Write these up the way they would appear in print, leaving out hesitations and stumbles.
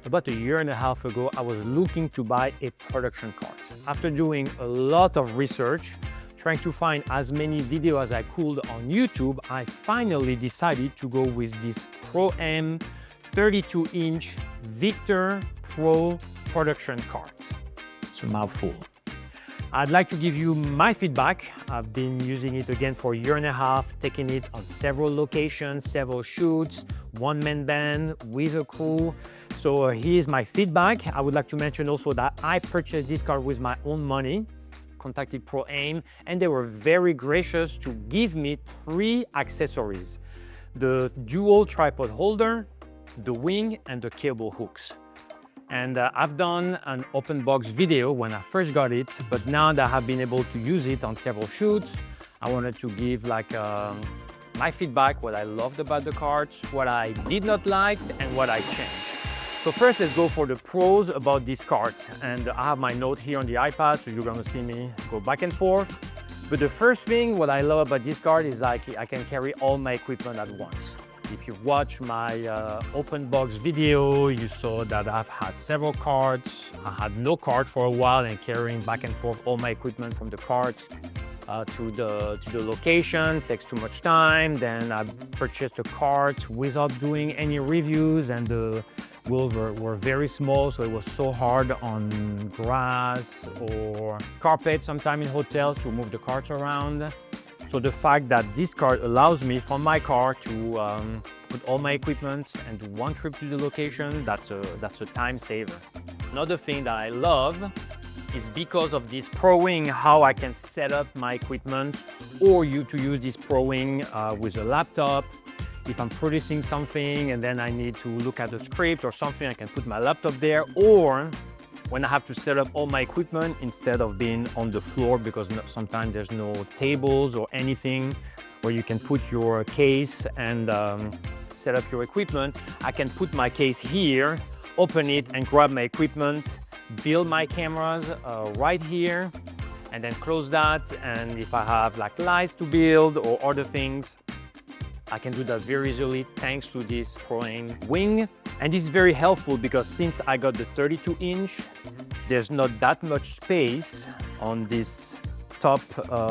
About a year and a half ago, I was looking to buy a production cart. After doing a lot of research, trying to find as many videos as I could on YouTube, I finally decided to go with this Proaim 32-inch Victor Pro production cart. It's a mouthful. I'd like to give you my feedback. I've been using it again for a year and a half, taking it on several locations, several shoots, one-man band with a crew. So here's my feedback. I would like to mention also that I purchased this cart with my own money, contacted Proaim, and they were very gracious to give me 3 accessories: the dual tripod holder, the wing, and the cable hooks. And I've done an open box video when I first got it, but now that I have been able to use it on several shoots, I wanted to give my feedback, what I loved about the cart, what I did not like, and what I changed. So first, let's go for the pros about this cart. And I have my note here on the iPad, so you're gonna see me go back and forth. But the first thing, what I love about this cart is I can carry all my equipment at once. If you've watched my open box video, you saw that I've had several carts. I had no cart for a while and carrying back and forth all my equipment from the cart to the location takes too much time. Then I purchased a cart without doing any reviews, and the wheels were very small, so it was so hard on grass or carpet sometimes in hotels to move the cart around. So the fact that this cart allows me from my car to put all my equipment and do one trip to the location, that's a time saver. Another thing that I love is because of this Proaim, how I can set up my equipment, or to use this Proaim with a laptop. If I'm producing something and then I need to look at the script or something, I can put my laptop there, or when I have to set up all my equipment instead of being on the floor, because sometimes there's no tables or anything where you can put your case and set up your equipment, I can put my case here, open it and grab my equipment, build my cameras right here, and then close that. And if I have like lights to build or other things, I can do that very easily thanks to this Proaim wing. And this is very helpful because since I got the 32-inch, there's not that much space on this top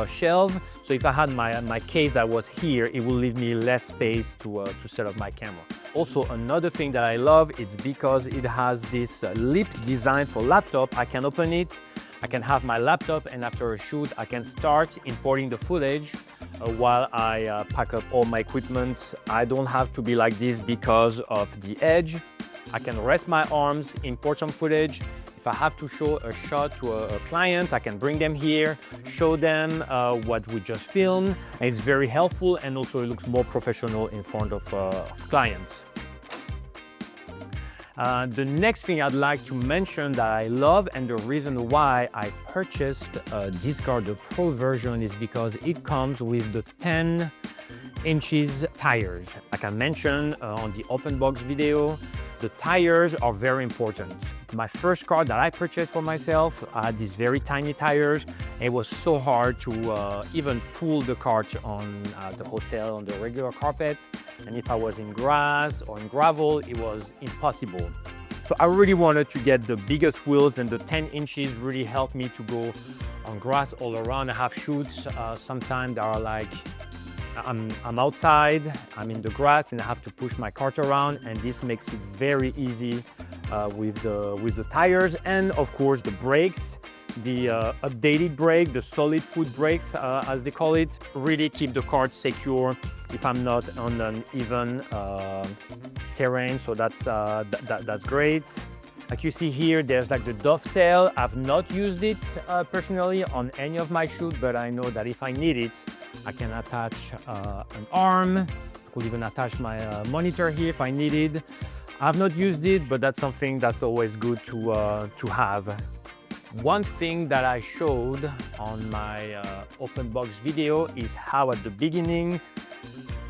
shelf. So if I had my case that was here, it will leave me less space to set up my camera. Also, another thing that I love is because it has this lip design for laptop. I can open it, I can have my laptop, and after a shoot, I can start importing the footage while I pack up all my equipment. I don't have to be like this because of the edge. I can rest my arms, import some footage. If I have to show a shot to a client, I can bring them here, show them what we just filmed. And it's very helpful, and also it looks more professional in front of clients. The next thing I'd like to mention that I love, and the reason why I purchased this cart, the Pro version, is because it comes with the 10 inches tires. Like I mentioned on the open box video, the tires are very important. My first cart that I purchased for myself had these very tiny tires. It was so hard to even pull the cart on the hotel on the regular carpet. And if I was in grass or in gravel, it was impossible. So I really wanted to get the biggest wheels, and the 10 inches really helped me to go on grass all around. I have shoots sometimes that are like, I'm outside, I'm in the grass, and I have to push my cart around, and this makes it very easy with the tires, and of course the brakes. The updated brake, the solid foot brakes as they call it, really keep the cart secure if I'm not on an even terrain, so that's great. Like you see here, there's like the dovetail. I've not used it personally on any of my shoots, but I know that if I need it, I can attach an arm. I could even attach my monitor here if I needed. I've not used it, but that's something that's always good to have. One thing that I showed on my open box video is how at the beginning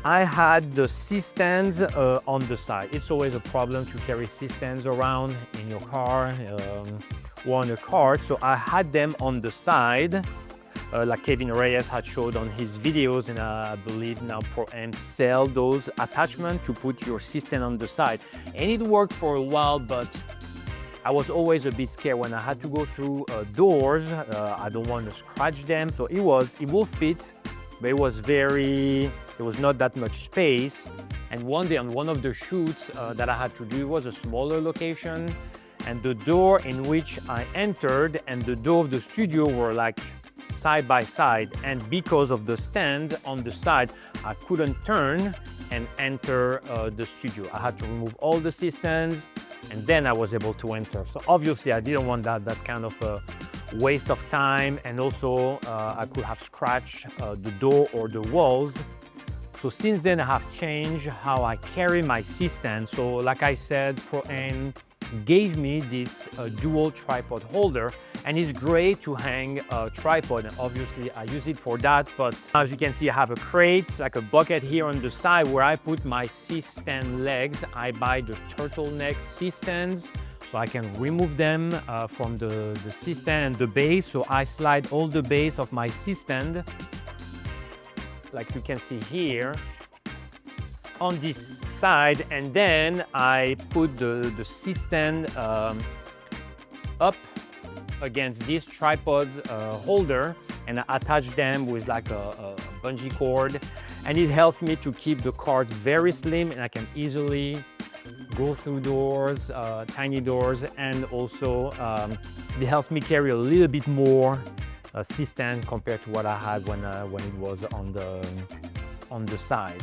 I had the C-stands on the side. It's always a problem to carry C-stands around in your car or on a cart, so I had them on the side. like Kevin Reyes had showed on his videos, and I believe now Proaim sell those attachments to put your system on the side. And it worked for a while, but I was always a bit scared when I had to go through doors. I don't want to scratch them, so it will fit, but there was not that much space. And one day on one of the shoots that I had to do, it was a smaller location, and the door in which I entered and the door of the studio were like side by side, and because of the stand on the side, I couldn't turn and enter the studio. I had to remove all the systems, and then I was able to enter. So obviously I didn't want that. That's kind of a waste of time, and also I could have scratched the door or the walls. So since then I have changed how I carry my system. So like I said, Proaim gave me this dual tripod holder, and it's great to hang a tripod, and obviously I use it for that. But as you can see, I have a crate, like a bucket here on the side where I put my C-stand legs. I buy the turtleneck C-stands so I can remove them from the C-stand and the base. So I slide all the base of my C-stand, like you can see here, on this side, and then I put the C-stand up against this tripod holder, and I attach them with like a bungee cord, and it helps me to keep the cart very slim, and I can easily go through doors, tiny doors, and also it helps me carry a little bit more C-stand compared to what I had when it was on the side.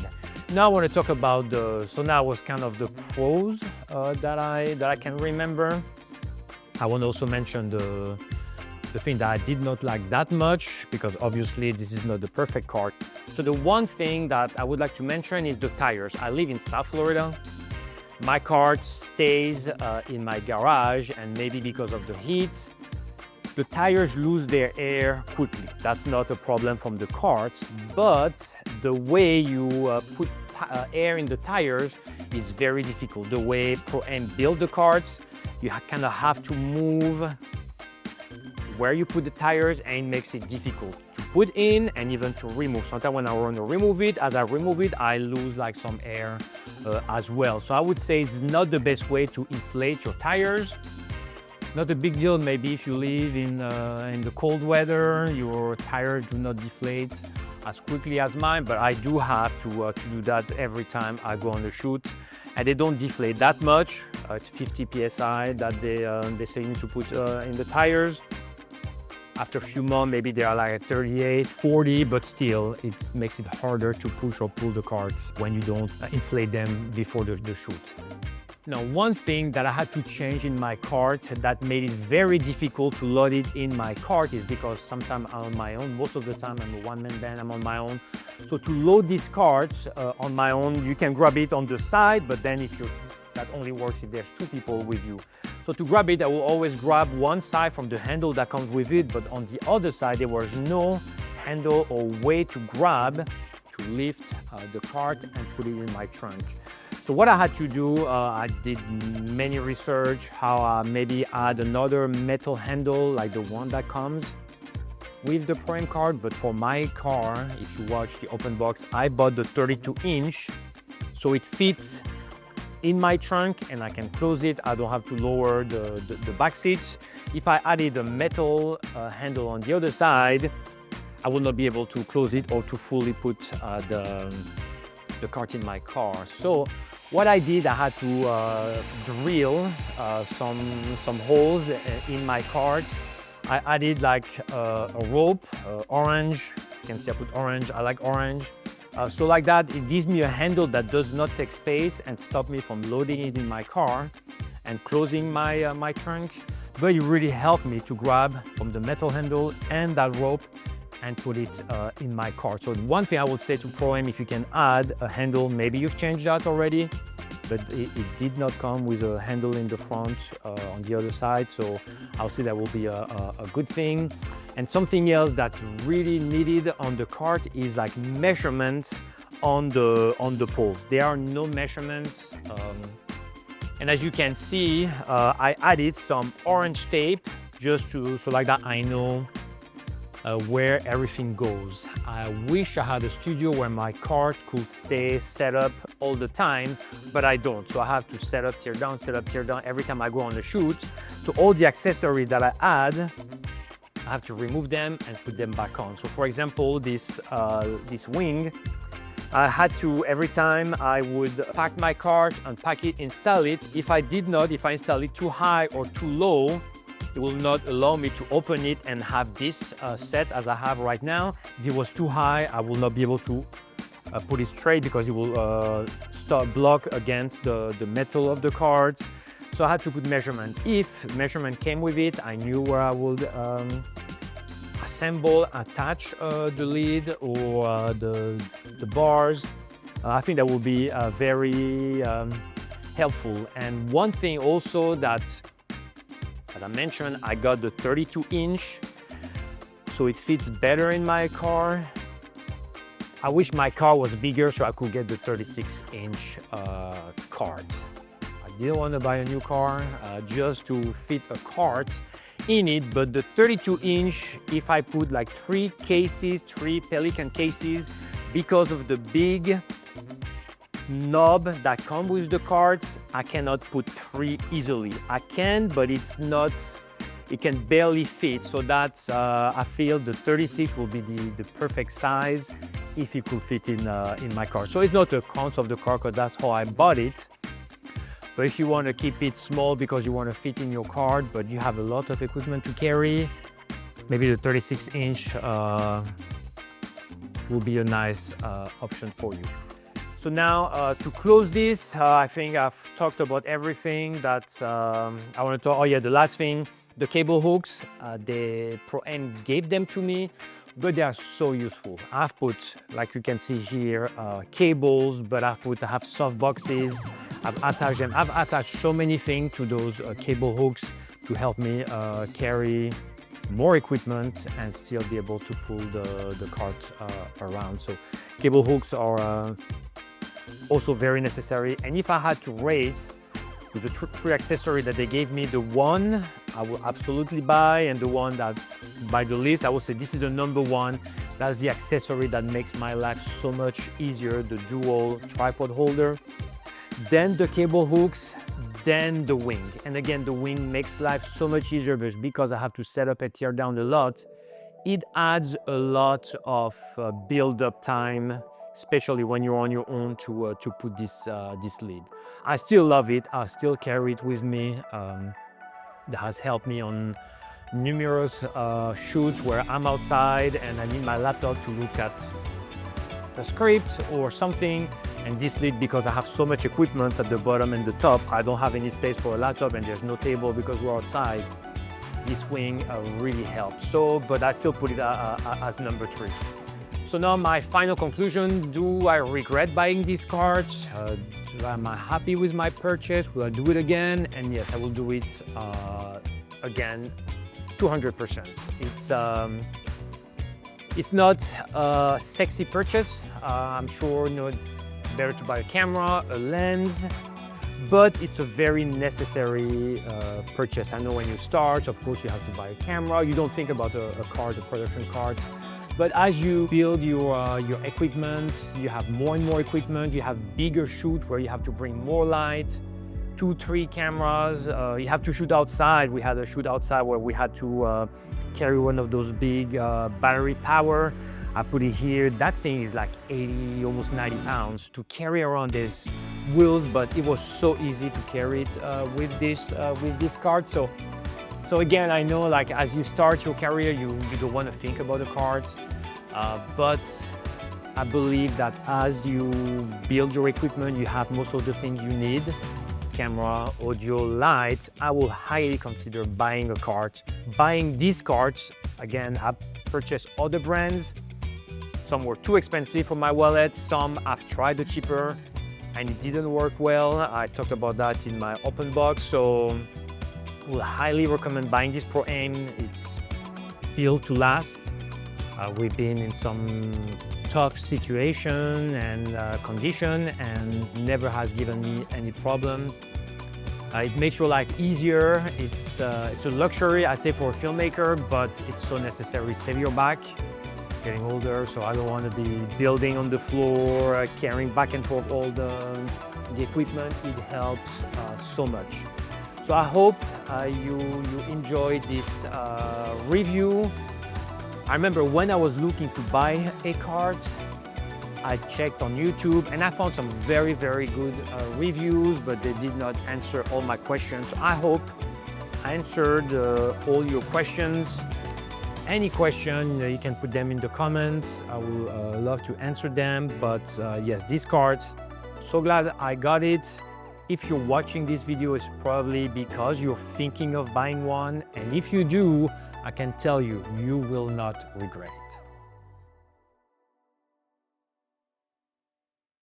Now I want to talk about so now was kind of the pros that I can remember. I want to also mention the thing that I did not like that much, because obviously this is not the perfect cart. So the one thing that I would like to mention is the tires. I live in South Florida. My cart stays in my garage, and maybe because of the heat, the tires lose their air quickly. That's not a problem from the cart, but the way you put air in the tires is very difficult. The way Proaim built the carts, you kind of have to move where you put the tires, and it makes it difficult to put in and even to remove. Sometimes when I want to remove it, as I remove it, I lose like some air as well. So I would say it's not the best way to inflate your tires. Not a big deal, maybe if you live in the cold weather, your tires do not deflate as quickly as mine, but I do have to do that every time I go on the shoot, and they don't deflate that much. It's 50 psi that they say you need to put in the tires. After a few months, maybe they are like at 38, 40, but still it makes it harder to push or pull the carts when you don't inflate them before the shoot. Now, one thing that I had to change in my cart that made it very difficult to load it in my cart is because sometimes I'm on my own. Most of the time I'm a one-man band, I'm on my own. So to load these carts on my own, you can grab it on the side, but then that only works if there's two people with you. So to grab it, I will always grab one side from the handle that comes with it, but on the other side, there was no handle or way to grab to lift the cart and put it in my trunk. So what I had to do, I did many research, how I maybe add another metal handle like the one that comes with the Proaim cart. But for my car, if you watch the open box, I bought the 32-inch, so it fits in my trunk and I can close it. I don't have to lower the back seats. If I added a metal handle on the other side, I would not be able to close it or to fully put the cart in my car. So what I did, I had to drill some holes in my cart. I added like a rope, orange. You can see I put orange, I like orange. So like that, it gives me a handle that does not take space and stop me from loading it in my car and closing my trunk. But it really helped me to grab from the metal handle and that rope and put it in my car. So one thing I would say to Proaim, if you can add a handle, maybe you've changed that already, but it did not come with a handle in the front on the other side. So I would say that will be a good thing. And something else that's really needed on the cart is like measurements on the poles. There are no measurements. And as you can see, I added some orange tape just so like that I know where everything goes. I wish I had a studio where my cart could stay set up all the time, but I don't. So I have to set up, tear down every time I go on a shoot. So all the accessories that I add, I have to remove them and put them back on. So for example, this wing, I had to, every time I would pack my cart, unpack it, install it. If I install it too high or too low, it will not allow me to open it and have this set as I have right now. If it was too high, I will not be able to put it straight because it will block against the metal of the cart. So I had to put measurement. If measurement came with it, I knew where I would assemble, attach the lid or the bars. I think that will be very helpful. And one thing also that, as I mentioned, I got the 32-inch, so it fits better in my car. I wish my car was bigger so I could get the 36-inch cart. I didn't want to buy a new car just to fit a cart in it, but the 32-inch, if I put like 3 Pelican cases, because of the big knob that comes with the carts, I cannot put 3 easily. I can, but it can barely fit. So that's, I feel the 36 will be the perfect size if it could fit in my car. So it's not a cons of the car because that's how I bought it. But if you want to keep it small because you want to fit in your cart, but you have a lot of equipment to carry, maybe the 36-inch will be a nice option for you. So now to close this, I think I've talked about everything that I want to talk. Oh yeah, the last thing, the cable hooks, the Proaim gave them to me, but they are so useful. I've put, like you can see here, cables, but I have soft boxes. I've attached them. I've attached so many things to those cable hooks to help me carry more equipment and still be able to pull the cart around. So cable hooks are also very necessary. And if I had to rate with the 3 accessories that they gave me, the one I will absolutely buy and the one that by the list, I would say this is the number 1. That's the accessory that makes my life so much easier, the dual tripod holder. Then the cable hooks, then the wing. And again, the wing makes life so much easier because I have to set up and tear down a lot. It adds a lot of build-up time, especially when you're on your own to put this lid. I still love it. I still carry it with me. That has helped me on numerous shoots where I'm outside and I need my laptop to look at the script or something. And this lid, because I have so much equipment at the bottom and the top, I don't have any space for a laptop and there's no table because we're outside. This wing really helps. So, but I still put it as number 3. So now my final conclusion, do I regret buying these carts? Am I happy with my purchase? Will I do it again? And yes, I will do it again, 200%. It's not a sexy purchase. I'm sure it's better to buy a camera, a lens, but it's a very necessary purchase. I know when you start, of course, you have to buy a camera. You don't think about a cart, a production cart. But as you build your equipment, you have more and more equipment, you have bigger shoot where you have to bring more light, 2, 3 cameras, you have to shoot outside. We had a shoot outside where we had to carry one of those big battery power. I put it here. That thing is like 80, almost 90 pounds to carry around these wheels, but it was so easy to carry it with this cart. So again, I know like as you start your career, you don't want to think about the carts, but I believe that as you build your equipment, you have most of the things you need, camera, audio, light. I will highly consider buying a cart. Buying these carts, again, I've purchased other brands. Some were too expensive for my wallet, some I've tried the cheaper and it didn't work well. I talked about that in my open box, so I will highly recommend buying this Proaim. It's built to last. We've been in some tough situation and condition and never has given me any problem. It makes your life easier. It's a luxury, I say, for a filmmaker, but it's so necessary. Save your back. Getting older, so I don't want to be building on the floor, carrying back and forth all the equipment. It helps so much. So I hope you enjoyed this review. I remember when I was looking to buy a cart, I checked on YouTube and I found some very, very good reviews, but they did not answer all my questions. So I hope I answered all your questions. Any question, you can put them in the comments. I will love to answer them. But yes, these cards, so glad I got it. If you're watching this video, it's probably because you're thinking of buying one. And if you do, I can tell you, you will not regret.